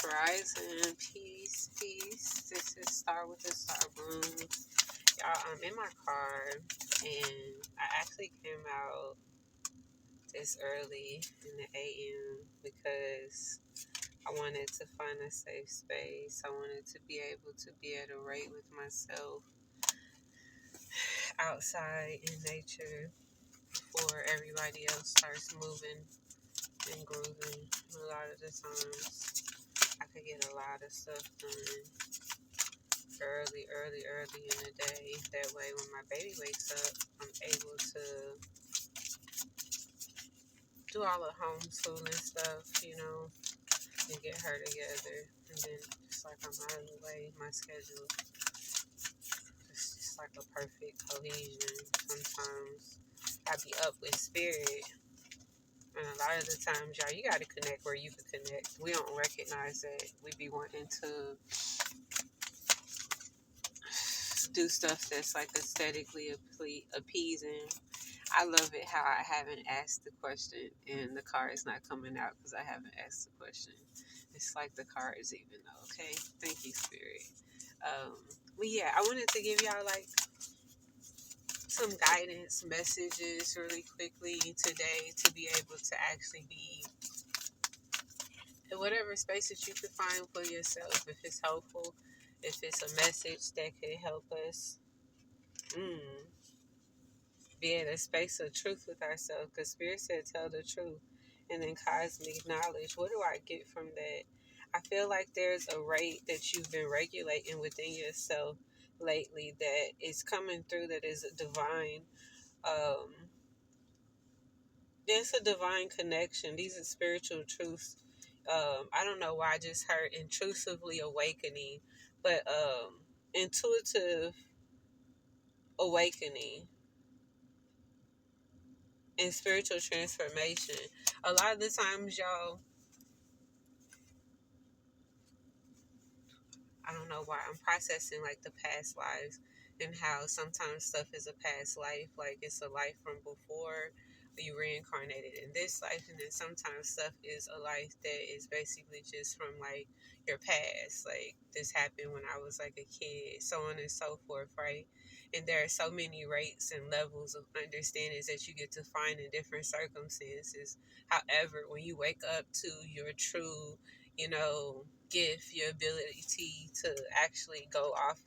Rising, peace, peace. This is Star with the Star Room. Y'all, I'm in my car and I actually came out this early in the AM because I wanted to find a safe space. I wanted to be able to be at a rate with myself outside in nature before everybody else starts moving and grooving. A lot of the times I could get a lot of stuff done early in the day. That way, when my baby wakes up, I'm able to do all the homeschooling stuff, and get her together. And then, just like I'm out of the way, my schedule is just like a perfect cohesion. Sometimes I be up with spirit. And a lot of the times, y'all, you got to connect where you can connect. We don't recognize that. We be wanting to do stuff that's like aesthetically appeasing. I love it how I haven't asked the question and the card is not coming out because I haven't asked the question. It's like the cards even know. Okay, thank you, Spirit. But yeah, I wanted to give y'all like some guidance messages really quickly today to be able to actually be in whatever space that you can find for yourself. If it's helpful, if it's a message that could help us. Be in a space of truth with ourselves, because Spirit said tell the truth, and then cosmic knowledge. What do I get from that? I feel like there's a rate that you've been regulating within yourself lately that is coming through, that is a divine. There's a divine connection. These are spiritual truths. I don't know why I just heard intrusively awakening, but intuitive awakening and spiritual transformation. A lot of the times, y'all, I don't know why I'm processing like the past lives and how sometimes stuff is a past life, like it's a life from before you reincarnated in this life, and then sometimes stuff is a life that is basically just from like your past, like this happened when I was like a kid, so on and so forth, right? And there are so many rates and levels of understandings that you get to find in different circumstances. However, when you wake up to your true, gift, your ability to actually go off,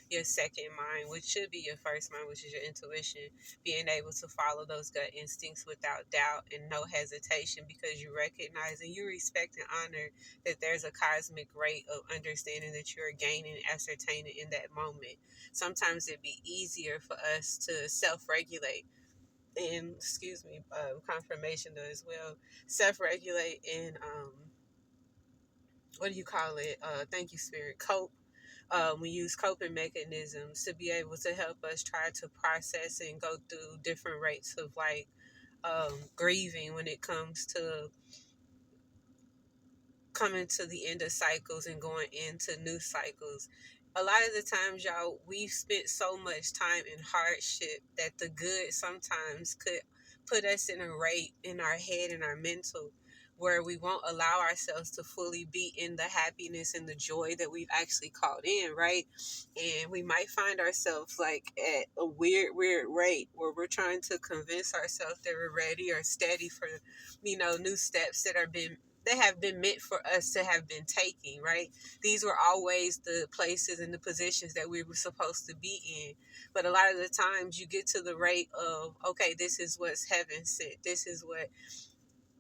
your second mind, which should be your first mind, which is your intuition, being able to follow those gut instincts without doubt and no hesitation, because you recognize and you respect and honor that there's a cosmic rate of understanding that you're gaining, ascertaining in that moment. Sometimes it'd be easier for us to self-regulate and, confirmation though as well, self-regulate and what do you call it? Thank you, Spirit. Cope. We use coping mechanisms to be able to help us try to process and go through different rates of like grieving when it comes to coming to the end of cycles and going into new cycles. A lot of the times, y'all, we've spent so much time in hardship that the good sometimes could put us in a rate in our head and our mental where we won't allow ourselves to fully be in the happiness and the joy that we've actually called in, right? And we might find ourselves like at a weird rate where we're trying to convince ourselves that we're ready or steady for, new steps that have been meant for us to have been taking, right? These were always the places and the positions that we were supposed to be in. But a lot of the times you get to the rate of, okay, this is what's heaven sent. This is what,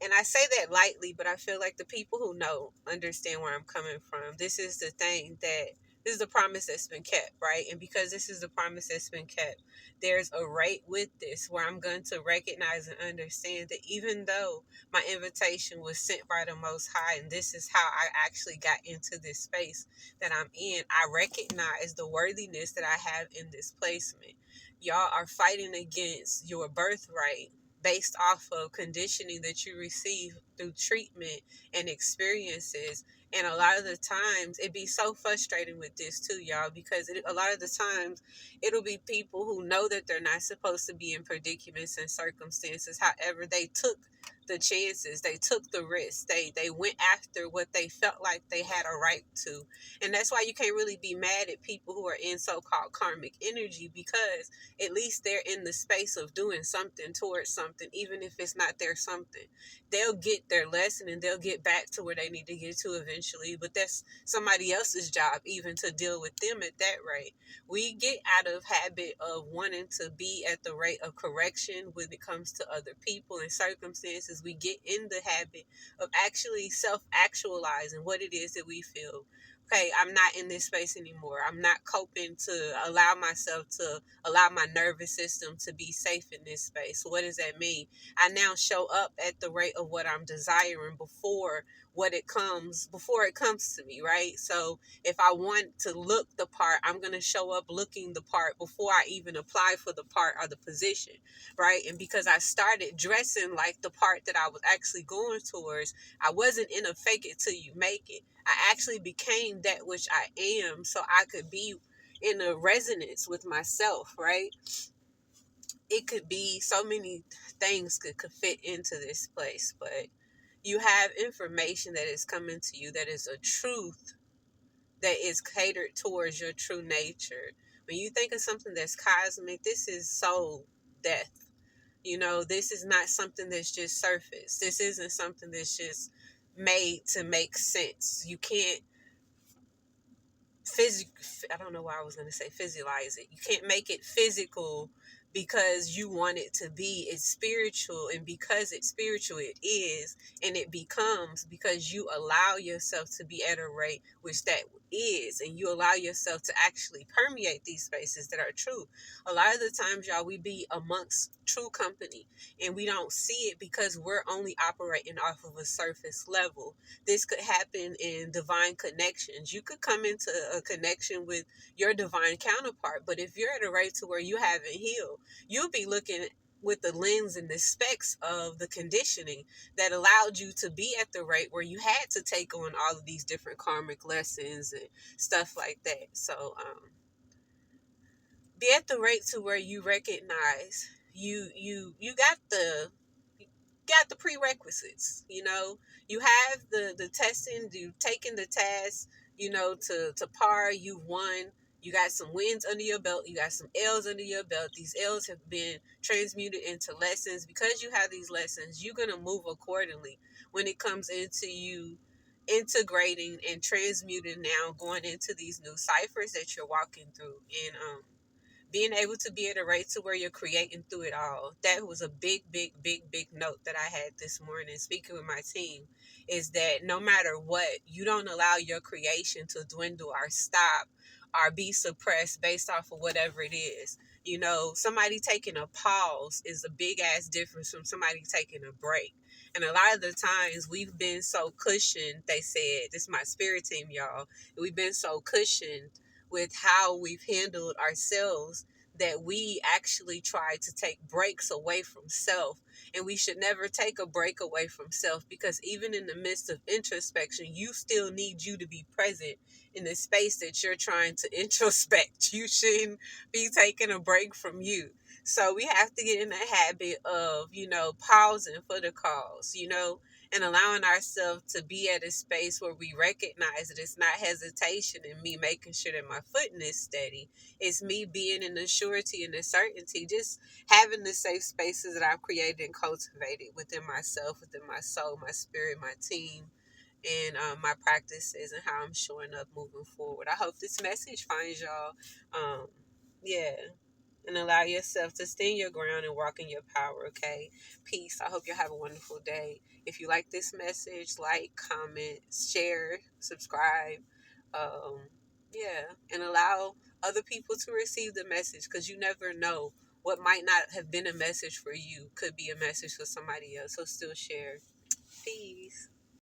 and I say that lightly, but I feel like the people who know understand where I'm coming from. This is the promise that's been kept, right? And because this is the promise that's been kept, there's a rate with this where I'm going to recognize and understand that even though my invitation was sent by the Most High, and this is how I actually got into this space that I'm in, I recognize the worthiness that I have in this placement. Y'all are fighting against your birthright based off of conditioning that you receive through treatment and experiences And a lot of the times it be so frustrating with this too, y'all, because a lot of the times it'll be people who know that they're not supposed to be in predicaments and circumstances. However, they took the chances, they took the risks, they went after what they felt like they had a right to. And that's why you can't really be mad at people who are in so-called karmic energy, because at least they're in the space of doing something towards something, even if it's not their something. They'll get their lesson and they'll get back to where they need to get to eventually, but that's somebody else's job even to deal with them at that rate. We get out of habit of wanting to be at the rate of correction when it comes to other people and circumstances. We get in the habit of actually self-actualizing what it is that we feel. Okay, I'm not in this space anymore. I'm not coping to allow myself to allow my nervous system to be safe in this space. So what does that mean? I now show up at the rate of what I'm desiring before it comes to me, right? So if I want to look the part, I'm going to show up looking the part before I even apply for the part or the position, right? And because I started dressing like the part that I was actually going towards, I wasn't in a fake it till you make it. I actually became that which I am, so I could be in a resonance with myself, right? It could be so many things could fit into this place, but you have information that is coming to you that is a truth that is catered towards your true nature. When you think of something that's cosmic, this is soul death. This is not something that's just surface. This isn't something that's just made to make sense. You can't I don't know why I was going to say physialize it. You can't make it physical because you want it to be. It's spiritual, and because it's spiritual it is, and it becomes because you allow yourself to be at a rate which that is, and you allow yourself to actually permeate these spaces that are true. A lot of the times, y'all, we be amongst true company and we don't see it because we're only operating off of a surface level. This could happen in divine connections. You could come into a connection with your divine counterpart, but if you're at a rate to where you haven't healed, you'll be looking with the lens and the specs of the conditioning that allowed you to be at the rate where you had to take on all of these different karmic lessons and stuff like that. So be at the rate to where you recognize you got the prerequisites. You have the testing, you've taken the test, to par. You've won. You got some wins under your belt, you got some L's under your belt. These L's have been transmuted into lessons. Because you have these lessons, you're going to move accordingly when it comes into you integrating and transmuting, now going into these new ciphers that you're walking through. And being able to be at a rate to where you're creating through it all. That was a big, big, big, big note that I had this morning speaking with my team, is that no matter what, you don't allow your creation to dwindle or stop or be suppressed based off of whatever it is. Somebody taking a pause is a big ass difference from somebody taking a break. And a lot of the times we've been so cushioned, they said, this is my spirit team, y'all. We've been so cushioned with how we've handled ourselves that we actually try to take breaks away from self. And we should never take a break away from self, because even in the midst of introspection, you still need you to be present in the space that you're trying to introspect. You shouldn't be taking a break from you. So we have to get in the habit of, pausing for the cause, and allowing ourselves to be at a space where we recognize that it's not hesitation and me making sure that my footing is steady. It's me being in the surety and the certainty, just having the safe spaces that I've created and cultivated within myself, within my soul, my spirit, my team, and my practices, and how I'm showing up moving forward. I hope this message finds y'all. Yeah, and allow yourself to stand your ground and walk in your power, okay? Peace. I hope you have a wonderful day. If you like this message, like, comment, share, subscribe. Um, yeah, and allow other people to receive the message, because you never know. What might not have been a message for you could be a message for somebody else. So still share. Peace.